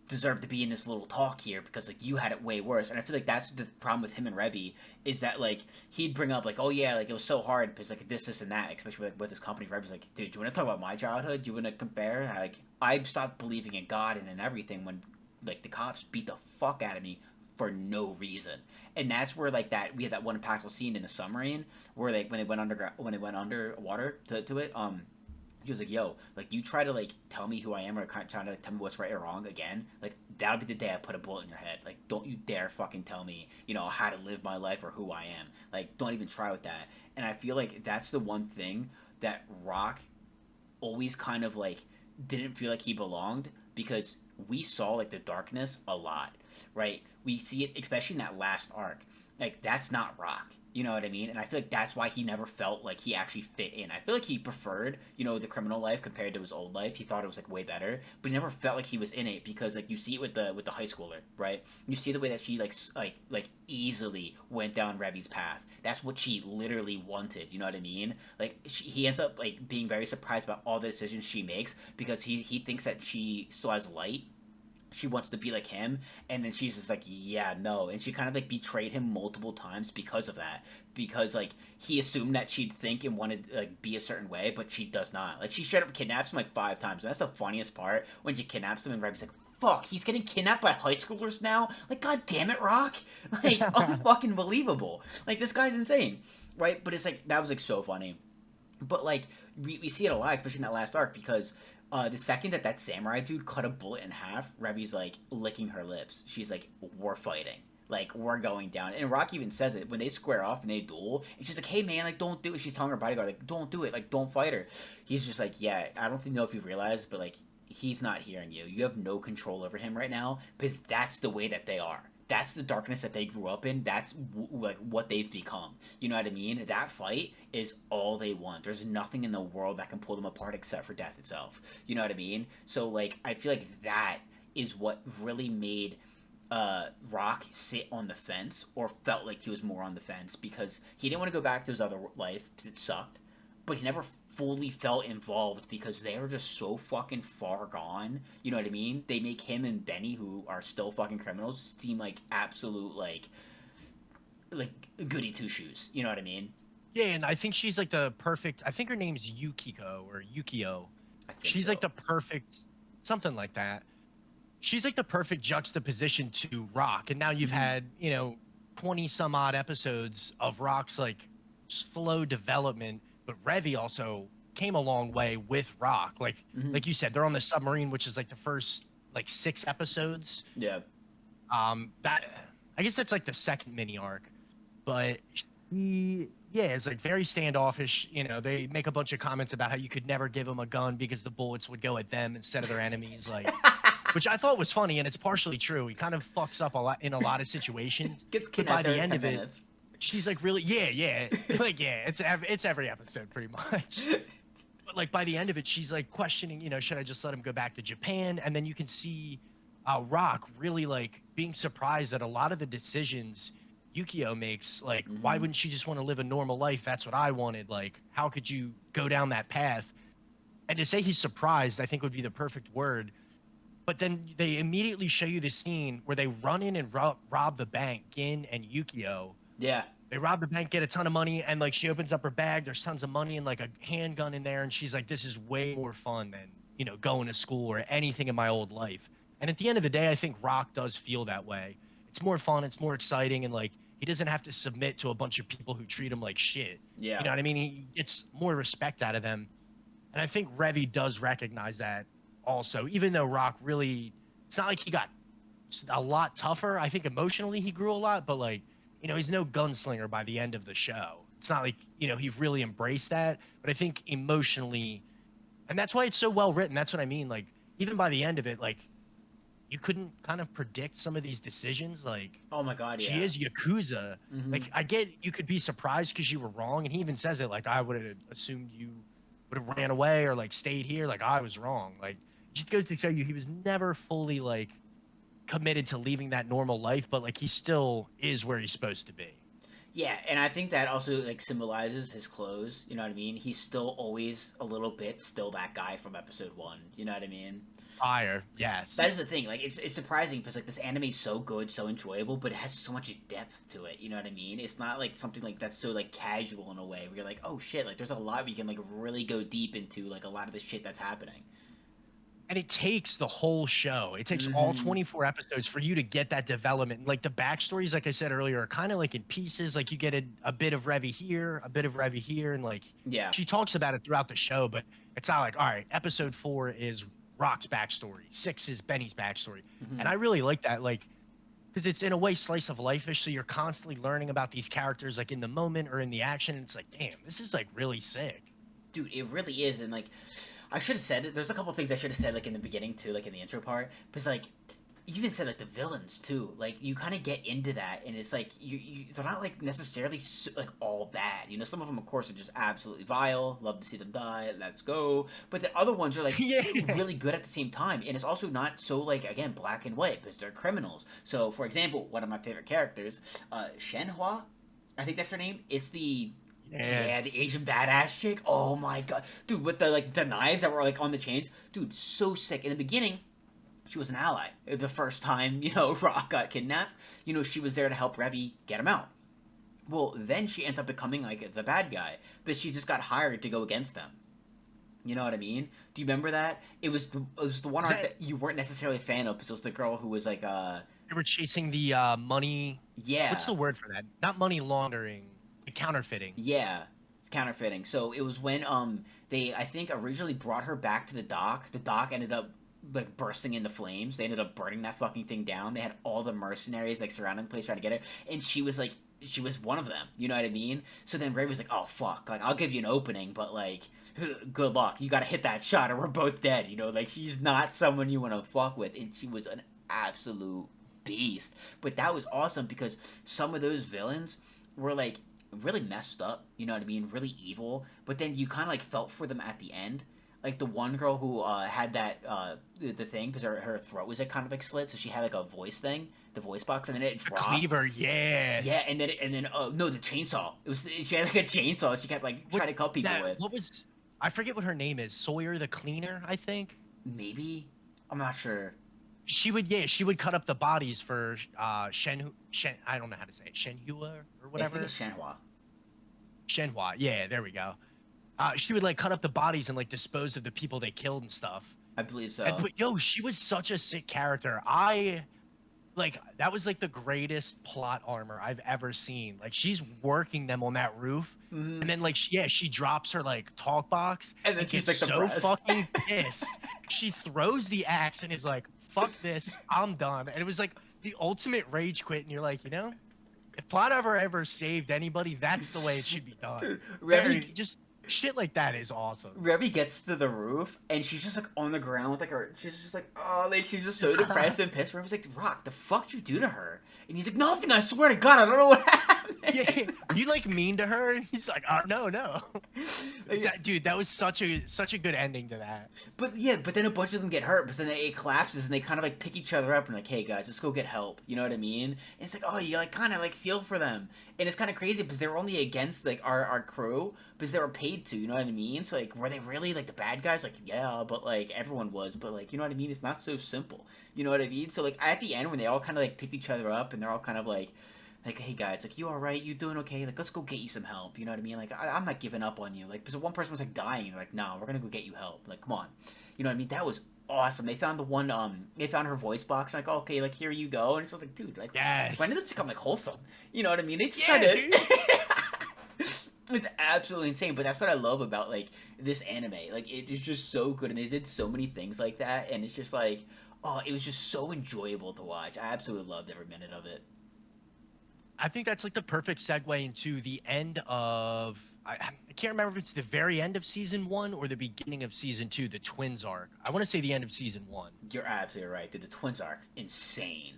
deserve to be in this little talk here because like you had it way worse. And I feel like that's the problem with him and Revi, is that like he'd bring up like, oh yeah, like it was so hard because like this and that, especially with his company. Revi's like, dude, do you want to talk about my childhood? Do you want to compare? Like I stopped believing in God and in everything when like the cops beat the fuck out of me for no reason. And that's where like that we had that one impactful scene in the submarine where like when they went underwater to it, he was like, yo, like you try to like tell me who I am or trying to like, tell me what's right or wrong again, like that'll be the day I put a bullet in your head. Like don't you dare fucking tell me, how to live my life or who I am. Like don't even try with that. And I feel like that's the one thing that Rock always kind of like didn't feel like he belonged, because we saw like the darkness a lot, right? We see it especially in that last arc. Like that's not Rock. You know what I mean? And I feel like that's why he never felt like he actually fit in. I feel like he preferred, the criminal life compared to his old life. He thought it was like way better, but he never felt like he was in it, because like you see it with the high schooler, right? You see the way that she like easily went down Revi's path. That's what she literally wanted. You know what I mean? Like he ends up like being very surprised about all the decisions she makes, because he thinks that she still has light. She wants to be like him, and then she's just like, yeah, no. And she kind of like betrayed him multiple times because of that, because like he assumed that she'd think and wanted to like be a certain way, but she does not. Like she straight up kidnaps him like 5 times, and that's the funniest part, when she kidnaps him and Revi's like, fuck, he's getting kidnapped by high schoolers now? Like, god damn it, Rock! Like, unfucking believable. Like, this guy's insane, right? But it's like, that was like so funny. But like, we see it a lot, especially in that last arc, because the second that samurai dude cut a bullet in half, Revi's like licking her lips. She's like, we're fighting. Like, we're going down. And Rock even says it when they square off and they duel. And she's like, hey, man, like, don't do it. She's telling her bodyguard, like, don't do it. Like, don't fight her. He's just like, yeah, I don't know if you realized, but, like, he's not hearing you. You have no control over him right now because that's the way that they are. That's the darkness that they grew up in. That's like what they've become. You know what I mean? That fight is all they want. There's nothing in the world that can pull them apart except for death itself. You know what I mean? So like, I feel like that is what really made Rock sit on the fence, or felt like he was more on the fence, because he didn't want to go back to his other life because it sucked, but he never fully felt involved because they are just so fucking far gone. You know what I mean? They make him and Benny, who are still fucking criminals, seem like absolute like goody two shoes. You know what I mean? Yeah, and I think she's like the perfect. I think her name's Yukiko or Yukio. I think She's so. like the perfect, something like that. She's like the perfect juxtaposition to Rock, and now you've had 20 some odd episodes of Rock's like slow development, but Revi also came a long way with Rock. Like you said, they're on the submarine, which is like the first like 6 episodes. Yeah. That I guess that's like the second mini arc, but yeah, it's like very standoffish. They make a bunch of comments about how you could never give them a gun because the bullets would go at them instead of their enemies, like, which I thought was funny, and it's partially true. He kind of fucks up a lot in a lot of situations, Gets but by kidnapped the every end 10 of it, minutes. she's like really, yeah, like yeah, it's every episode pretty much. But like by the end of it, she's like questioning, should I just let him go back to Japan? And then you can see Rock really like being surprised at a lot of the decisions Yukio makes. Like, why wouldn't she just want to live a normal life? That's what I wanted. Like, how could you go down that path? And to say he's surprised, I think would be the perfect word. But then they immediately show you the scene where they run in and rob the bank, Gin and Yukio. Yeah. They rob the bank, get a ton of money, and like she opens up her bag, there's tons of money and like a handgun in there, and she's like, this is way more fun than going to school or anything in my old life. And at the end of the day, I think Rock does feel that way. It's more fun, it's more exciting, and like he doesn't have to submit to a bunch of people who treat him like shit. Yeah. You know what I mean? He gets more respect out of them. And I think Revi does recognize that also, even though Rock really, it's not like he got a lot tougher. I think emotionally he grew a lot, but like, he's no gunslinger by the end of the show. It's not like, he really embraced that, but I think emotionally, and that's why it's so well written. That's what I mean. Like, even by the end of it, like, you couldn't kind of predict some of these decisions. Like, Oh my god, yeah. she is Yakuza. Like, I get you could be surprised because you were wrong, and he even says it. Like, I would have assumed you would have ran away or like stayed here. Like, I was wrong. Like, it just goes to show you he was never fully like committed to leaving that normal life, but like he still is where he's supposed to be. Yeah, and I think that also like symbolizes his clothes. You know what I mean? He's still always a little bit still that guy from episode 1. You know what I mean? Fire, yes. That is the thing. Like, it's surprising because like this anime is so good, so enjoyable, but it has so much depth to it. You know what I mean? It's not like something like that's so like casual in a way where you're like, oh shit, like there's a lot we can like really go deep into like a lot of the shit that's happening. And it takes the whole show. It takes all 24 episodes for you to get that development. Like the backstories, like I said earlier, are kind of like in pieces. Like you get a bit of Revi here, a bit of Revi here, and like Yeah. she talks about it throughout the show, but it's not like, all right, episode 4 is Rock's backstory, 6 is Benny's backstory. And I really like that, like, because it's in a way slice of life-ish, so you're constantly learning about these characters like in the moment or in the action, and it's like, damn, this is like really sick. Dude, it really is, and like I should have said it. There's a couple things I should have said like in the beginning too, like in the intro part, because like you even said like the villains too. Like you kind of get into that, and it's like they're not like necessarily like all bad. You know, some of them of course are just absolutely vile. Love to see them die. Let's go. But the other ones are like really good at the same time, and it's also not so like again black and white because they're criminals. So for example, one of my favorite characters, Shenhua, I think that's her name. It's the yeah, the Asian badass chick. Oh my god, dude, with the like the knives that were like on the chains, dude, so sick. In the beginning, she was an ally. The first time Rock got kidnapped, she was there to help Revi get him out. Well, then she ends up becoming like the bad guy, but she just got hired to go against them. You know what I mean? Do you remember that? It was the one Is arc that that you weren't necessarily a fan of, because it was the girl who was like, they were chasing the money? What's yeah, the word for that? Not money laundering, the counterfeiting. yeah, it's counterfeiting. So it was when they, I think, originally brought her back to the dock. The dock ended up like bursting into flames. They ended up burning that fucking thing down. They had all the mercenaries like surrounding the place trying to get her, and she was one of them. You know what I mean? So then Ray was like, "Oh fuck! Like I'll give you an opening, but like, good luck. You got to hit that shot, or we're both dead." You know, like she's not someone you want to fuck with, and she was an absolute beast. But that was awesome because some of those villains were like really messed up. You know what I mean? Really evil. But then you kind of like felt for them at the end. Like the one girl who had that the thing, because her throat was like kind of like slit, so she had like a voice thing, the voice box, and then it The dropped. cleaver, yeah. Yeah, and then no, the chainsaw. It was she had like a chainsaw. She kept like What trying to cut people that? with. What was? I forget what her name is. Sawyer the cleaner, I think. Maybe, I'm not sure. She would, yeah, she would cut up the bodies for Shen. I don't know how to say it. Shenhua or I think whatever. it's Shenhua. Shenhua. Yeah, there we go. She would like cut up the bodies and like dispose of the people they killed and stuff. I believe And so. but yo, she was such a sick character. I like that was like the greatest plot armor I've ever seen. Like she's working them on that roof, Hmm. and then like she drops her like talk box And then and she's gets like so depressed. fucking pissed. She throws the axe and is like, "Fuck this, I'm done." And it was like the ultimate rage quit. And you're like, if plot ever saved anybody, that's the way it should be done. Dude, Very just shit like that is awesome. Remy gets to the roof and she's just like on the ground with like her. She's just like, oh, like she's just so depressed and pissed. Remy's like, Rock, the fuck did you do to her? And he's like, nothing. I swear to God, I don't know what happened. Yeah, you like mean to her, and he's like, "Oh no, no." Like, Dude, that was such a good ending to that. but yeah, but then a bunch of them get hurt. But then it collapses and they kind of like pick each other up and like, hey guys, let's go get help. You know what I mean? And it's like, oh, you like kind of like feel for them. And it's kind of crazy because they were only against like our crew because they were paid to. You know what I mean? So like, were they really like the bad guys? Like, yeah, but like everyone was. But like, you know what I mean? It's not so simple. You know what I mean? So like at the end when they all kind of like picked each other up and they're all kind of like, hey guys, like you all right? You doing okay? Like let's go get you some help. You know what I mean? Like I'm not giving up on you. Like because one person was like dying, and they're like, no, we're gonna go get you help. Like come on, you know what I mean? That was awesome. They found the one, they found her voice box. Like okay, like here you go. And it's just like, dude, like Yes. when did this become like wholesome? You know what I mean? They just tried Yeah, to. dude. It's absolutely insane, but that's what I love about like this anime. Like it is just so good, and they did so many things like that, and it's just like, oh, it was just so enjoyable to watch. I absolutely loved every minute of it. I think that's like the perfect segue into the end of. I can't remember if it's the very end of season one or the beginning of season two, the twins arc. I want to say the end of season one. You're absolutely right, dude. The twins arc, insane.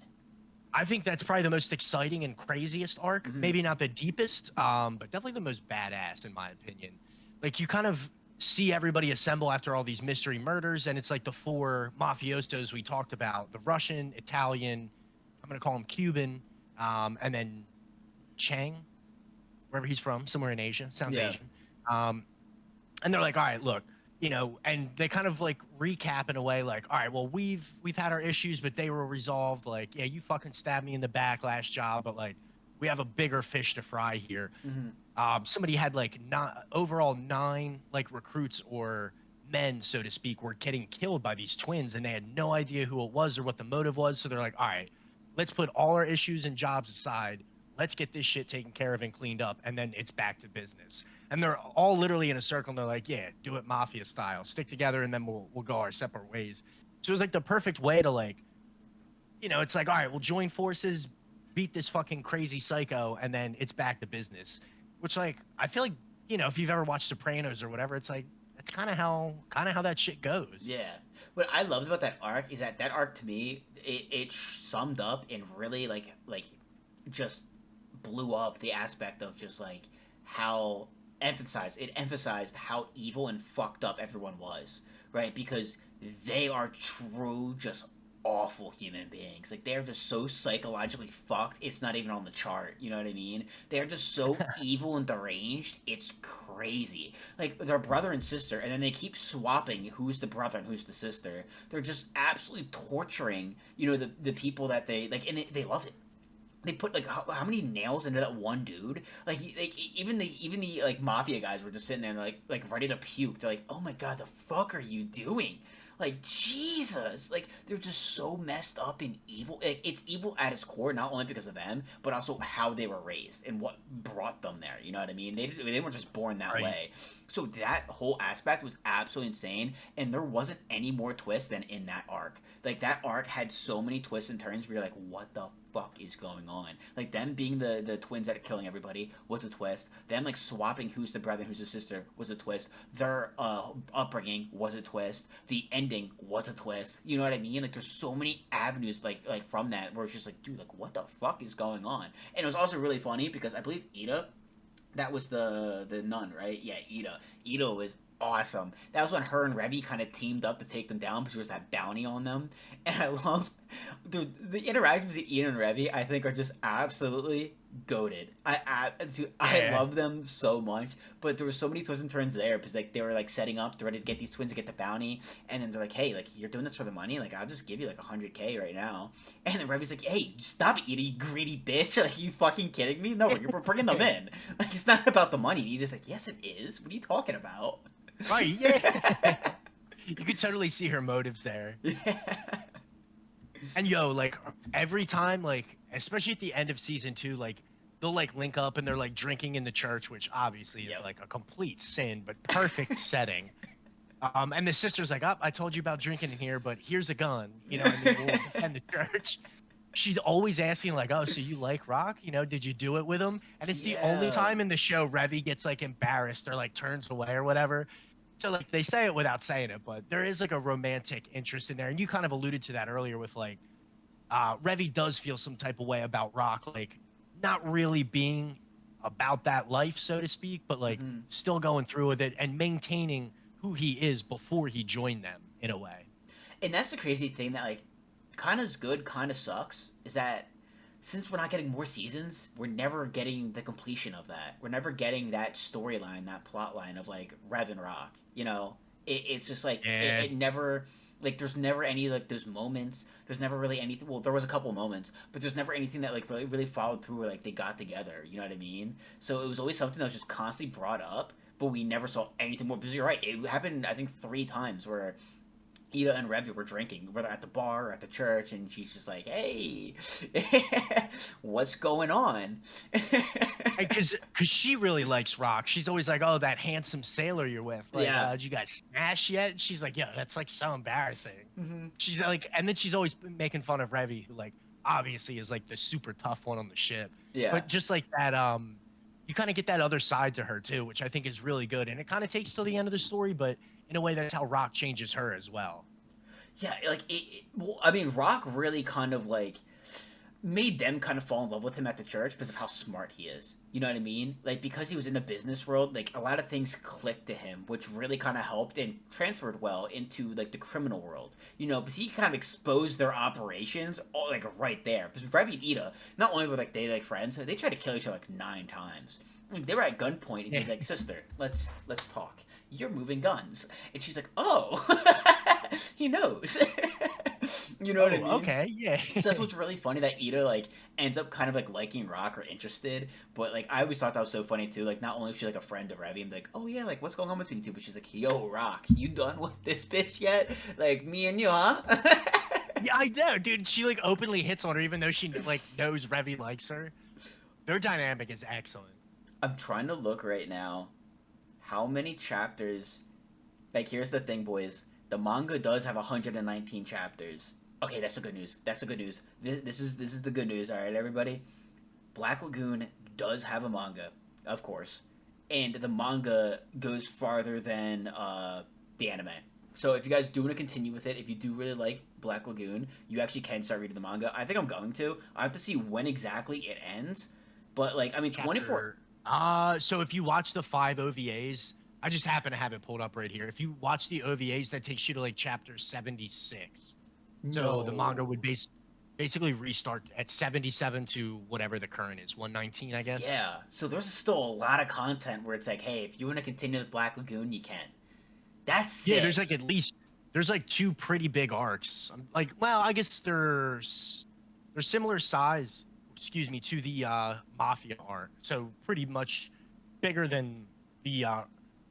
I think that's probably the most exciting and craziest arc. Hmm. Maybe not the deepest, but definitely the most badass in my opinion. Like you kind of see everybody assemble after all these mystery murders, and it's like the four mafiosos we talked about: the Russian, Italian, I'm gonna call him Cuban, and then Chang, wherever he's from, somewhere in Asia. Sounds Yeah. Asian. Um, and they're like, all right, look, and they kind of like recap in a way like, all right, well, we've had our issues, but they were resolved. Like, yeah, you fucking stabbed me in the back last job, but like, we have a bigger fish to fry here. Hmm. Somebody had like not overall nine like recruits or men, so to speak, were getting killed by these twins, and they had no idea who it was or what the motive was. So they're like, all right, let's put all our issues and jobs aside. Let's get this shit taken care of and cleaned up, and then it's back to business. And they're all literally in a circle, and they're like, "Yeah, do it mafia style. Stick together, and then we'll go our separate ways." So it was like the perfect way to like, it's like, all right, we'll join forces, beat this fucking crazy psycho, and then it's back to business. Which like I feel like if you've ever watched Sopranos or whatever, it's like that's kind of how that shit goes. Yeah. What I loved about that arc is that arc to me, it summed up and really like just blew up the aspect of just like how emphasized how evil and fucked up everyone was, right? Because they are true just awful human beings. Like they're just so psychologically fucked, it's not even on the chart. You know what I mean? They're just so evil and deranged, it's crazy. Like they're brother and sister, and then they keep swapping who's the brother and who's the sister. They're just absolutely torturing, the people that they like, and they love it. they put like how many nails into that one dude? Like even the like mafia guys were just sitting there and like ready to puke. They're like, oh my god, the fuck are you doing? Like Jesus, like they're just so messed up and evil. Like, it's evil at its core, not only because of them, but also how they were raised and what brought them there. You know what I mean? They weren't just born that Right. way. So that whole aspect was absolutely insane, and there wasn't any more twists than in that arc. Like that arc had so many twists and turns where you're like, what the fuck is going on? Like them being the twins that are killing everybody was a twist. Them like swapping who's the brother and who's the sister was a twist. Their upbringing was a twist. The ending was a twist. You know what I mean? Like there's so many avenues like from that where it's just like, dude, like what the fuck is going on? And it was also really funny because I believe Ida, that was the nun, right? Yeah, Ida. Ida was awesome. That was when her and Revy kind of teamed up to take them down because there was that bounty on them. And I love the interactions between Ida and Revy. I think are just absolutely goated. I Yeah. love them so much. But there were so many twists and turns there because like they were like setting up, they're ready to get these twins to get the bounty, and then they're like, hey, like you're doing this for the money. Like I'll just give you like 100K right now. And then Revy's like, hey, stop it, Ida, you greedy bitch. Like, you fucking kidding me? No, we're bringing them in. Like, it's not about the money. And Ida's like, yes, it is. What are you talking about? Right. Yeah. You could totally see her motives there. Yeah. And yo, like every time, like especially at the end of season 2, like they'll like link up and they're like drinking in the church, which obviously is Yep. like a complete sin, but perfect setting. And the sister's like, "Oh, I told you about drinking in here, but here's a gun. You know, what I mean, we'll defend the church." She's always asking like, "Oh, so you like rock? You know, did you do it with him?" And it's the only Yeah. time in the show Revy gets like embarrassed or like turns away or whatever. So like they say it without saying it, but there is like a romantic interest in there, and you kind of alluded to that earlier with like Revy does feel some type of way about rock, like not really being about that life, so to speak, but like Hmm. still going through with it and maintaining who he is before he joined them in a way. And that's the crazy thing that, like, kind of is good, kind of sucks, is that since we're not getting more seasons, we're never getting the completion of that. We're never getting that storyline, that plot line of like Rev and Rock. You know, it's just like Yeah. it never like there's never any like those moments. There's never really anything. Well, there was a couple moments, but there's never anything that like really followed through or like they got together. You know what I mean? So it was always something that was just constantly brought up, but we never saw anything more. Because you're right, it happened I think 3 times where Ida and Revy were drinking, whether at the bar or at the church, and she's just like, "Hey, what's going on?" Because she really likes rock. She's always like, "Oh, that handsome sailor you're with. Like, Yeah. did you guys smash yet?" And she's like, "Yeah, that's like so embarrassing." Hmm. She's like, and then she's always making fun of Revy, who like obviously is like the super tough one on the ship. Yeah. But just like that, you kind of get that other side to her too, which I think is really good. And it kind of takes till the end of the story, but in a way, that's how Rock changes her as well. Yeah, like well, I mean, Rock really kind of like made them kind of fall in love with him at the church because of how smart he is. You know what I mean? Like because he was in the business world, like a lot of things clicked to him, which really kind of helped and transferred well into like the criminal world. You know, because he kind of exposed their operations all, like right there. Because Ravi and Ida, not only were like they like friends, they tried to kill each other like 9 times. Like, they were at gunpoint, and Yeah. he's like, "Sister, let's talk. You're moving guns," and she's like, "Oh." He knows. You know what I Oh, mean? okay, yeah. So that's what's really funny that Ida like ends up kind of like liking Rock or interested, but like I always thought that was so funny too. Like not only is she like a friend of Revy, and like, oh yeah, like what's going on between you two? But she's like, yo, Rock, you done with this bitch yet? Like me and you, huh? Yeah, I know, dude. She like openly hits on her, even though she like knows Revy likes her. Their dynamic is excellent. I'm trying to look right now. How many chapters? Like here's the thing, boys. The manga does have 119 chapters. Okay, that's the good news. That's the good news. This is the good news. All right, everybody. Black Lagoon does have a manga, of course, and the manga goes farther than the anime. So if you guys do want to continue with it, if you do really like Black Lagoon, you actually can start reading the manga. I think I'm going to. I have to see when exactly it ends, but like I mean, 24. Chapter. So if you watch the 5 OVAs, I just happen to have it pulled up right here. If you watch the OVAs, that takes you to like chapter 76. So the manga would No. basically restart at 77 to whatever the current is, 119, I guess. Yeah. So there's still a lot of content where it's like, hey, if you want to continue with Black Lagoon, you can. That's Yeah, there's sick. like at least there's like 2 pretty big arcs. Like, well, I guess they're similar size. excuse me, to the mafia arc. So pretty much bigger than the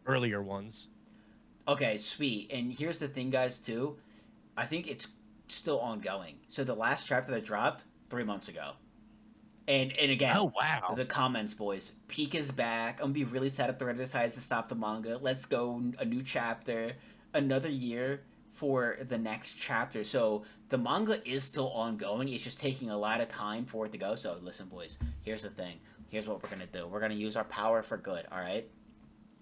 earlier ones. Okay, sweet. And here's the thing, guys. Too, I think it's still ongoing. So the last chapter that dropped 3 months ago. And again, Oh wow. the comments, boys. Peak is back. I'm gonna be really sad if the Reddit decides to stop the manga. Let's go, a new chapter, another year for the next chapter. So the manga is still ongoing. It's just taking a lot of time for it to go. So listen, boys. Here's the thing. Here's what we're gonna do. We're gonna use our power for good. All right.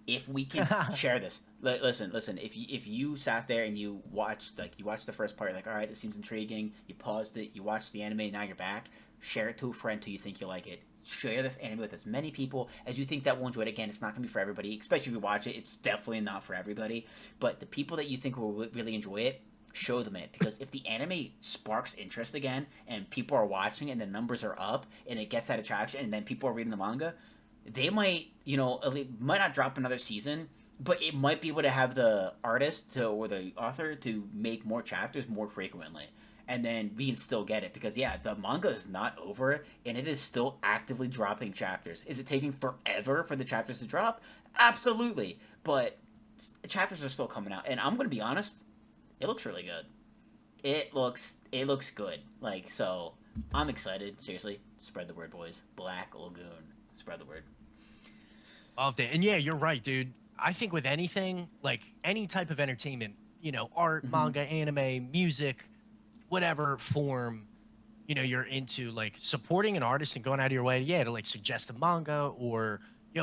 If we can share this, listen. If you sat there and you watched the first part, you're like, all right, this seems intriguing. You paused it, you watched the anime, now you're back. Share it to a friend who you think you like it. Share this anime with as many people as you think that will enjoy it. Again, it's not gonna be for everybody, especially if you watch it. It's definitely not for everybody. But the people that you think will really enjoy it, show them it, because if the anime sparks interest again and people are watching and the numbers are up and it gets that attraction and then people are reading the manga, they might, might not drop another season, but it might be able to have the artist to, or the author to make more chapters more frequently. And then we can still get it because, yeah, the manga is not over and it is still actively dropping chapters. Is it taking forever for the chapters to drop? Absolutely. But chapters are still coming out. And I'm going to be honest, it looks really good. It looks good. Like, so I'm excited. Seriously, spread the word, boys. Black Lagoon. Spread the word. Loved it. And yeah, you're right, dude. I think with anything, like any type of entertainment, art, Mm-hmm. manga, anime, music, whatever form, you're into, like supporting an artist and going out of your way, yeah, to like suggest a manga or,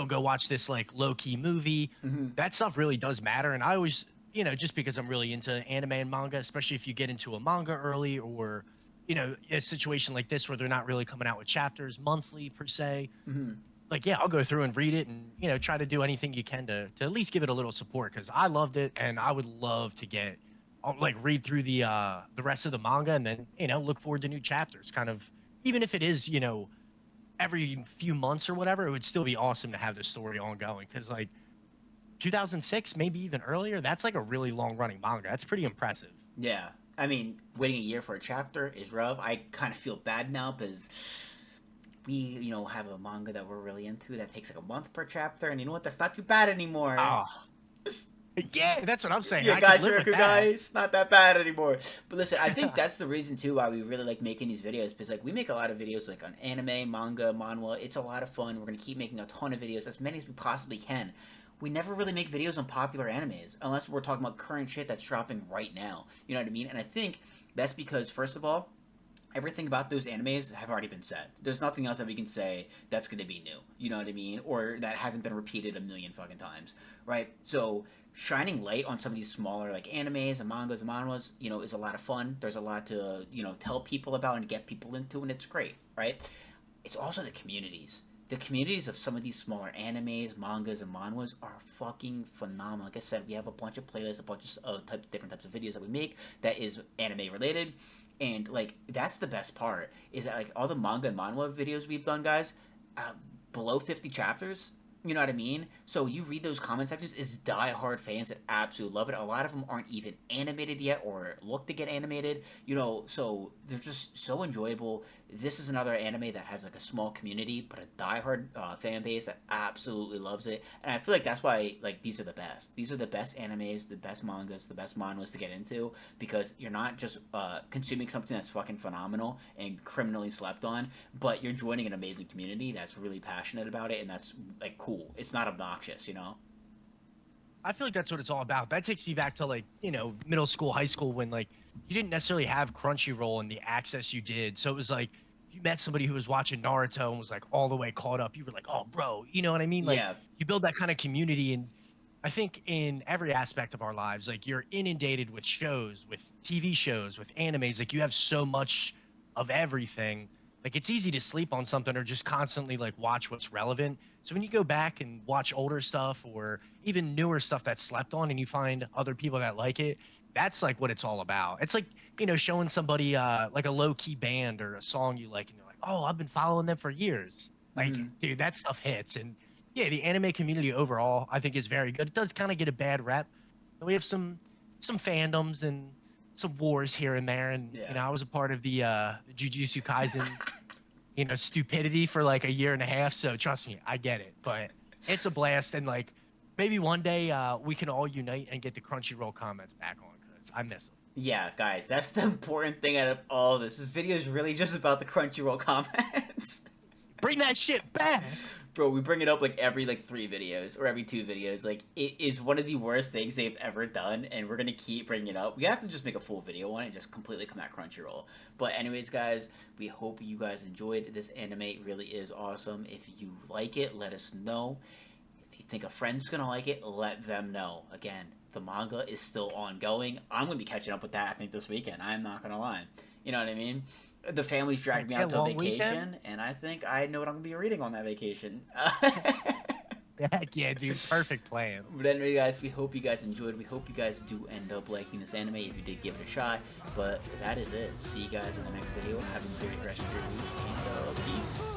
go watch this like low key movie. Mm-hmm. That stuff really does matter. And I always, just because I'm really into anime and manga, especially if you get into a manga early or, a situation like this where they're not really coming out with chapters monthly per se, Mm-hmm. like yeah, I'll go through and read it and try to do anything you can to at least give it a little support because I loved it and I would love to get I'll like read through the rest of the manga and then look forward to new chapters. Kind of even if it is every few months or whatever, it would still be awesome to have this story ongoing because like 2006 maybe even earlier, that's like a really long running manga. That's pretty impressive. Yeah. I mean, waiting a year for a chapter is rough. I kind of feel bad now because we, have a manga that we're really into that takes like a month per chapter, and you know what? That's not too bad anymore. Oh yeah, that's what I'm saying. Yeah, I could gotcha, live with Raku that. guys. Not that bad anymore. But listen, I think that's the reason too why we really like making these videos because like we make a lot of videos like on anime, manga, manhwa. It's a lot of fun. We're gonna keep making a ton of videos, as many as we possibly can. We never really make videos on popular animes unless we're talking about current shit that's dropping right now. You know what I mean? And I think that's because first of all, everything about those animes have already been said. There's nothing else that we can say that's going to be new. You know what I mean? Or that hasn't been repeated a million fucking times, right? So shining light on some of these smaller like animes and mangas and manhwas, is a lot of fun. There's a lot to tell people about and get people into, and it's great, right? It's also the communities. The communities of some of these smaller animes, mangas, and manhwas are fucking phenomenal. Like I said, we have a bunch of playlists, a bunch of different types of videos that we make that is anime related, and like that's the best part is that like all the manga and manhwa videos we've done, guys, uh, below 50 chapters. You know what I mean? So you read those comment sections is die-hard fans that absolutely love it. A lot of them aren't even animated yet or look to get animated. So they're just so enjoyable. This is another anime that has like a small community, but a die-hard fan base that absolutely loves it. And I feel like that's why like these are the best. These are the best animes, the best mangas, the best manhwas to get into because you're not just consuming something that's fucking phenomenal and criminally slept on, but you're joining an amazing community that's really passionate about it and that's like cool. It's not obnoxious, you know? I feel like that's what it's all about. That takes me back to like, middle school, high school when like you didn't necessarily have Crunchyroll and the access you did. So it was like if you met somebody who was watching Naruto and was like all the way caught up, you were like, "Oh, bro." You know what I mean? Like Yeah. you build that kind of community and I think in every aspect of our lives, like you're inundated with shows, with TV shows, with animes, like you have so much of everything. Like it's easy to sleep on something or just constantly like watch what's relevant. So when you go back and watch older stuff or even newer stuff that's slept on and you find other people that like it, that's like what it's all about. It's like, showing somebody like a low key band or a song you like and they're like, "Oh, I've been following them for years." Like, Mm-hmm. dude, that stuff hits and yeah, the anime community overall I think is very good. It does kind of get a bad rep. And we have some fandoms and some wars here and there and Yeah. I was a part of the Jujutsu Kaisen stupidity for like a year and a half. So trust me, I get it. But it's a blast, and like maybe one day we can all unite and get the Crunchyroll comments back on because I miss them. Yeah, guys, that's the important thing out of all this. This video is really just about the Crunchyroll comments. Bring that shit back. Bro, we bring it up like every like 3 videos or every 2 videos. Like it is one of the worst things they've ever done, and we're gonna keep bringing it up. We have to just make a full video on it and just completely come at Crunchyroll. But anyways, guys, we hope you guys enjoyed this anime. It really is awesome. If you like it, let us know. If you think a friend's gonna like it, let them know. Again, the manga is still ongoing. I'm gonna be catching up with that, I think, this weekend. I'm not gonna lie. You know what I mean? The family's dragged me out to a vacation, weekend? and I think I know what I'm gonna be reading on that vacation. Heck yeah, dude. Perfect plan. But anyway, guys, we hope you guys enjoyed. We hope you guys do end up liking this anime if you did give it a shot. But that is it. See you guys in the next video. Have a great rest of your week, and peace.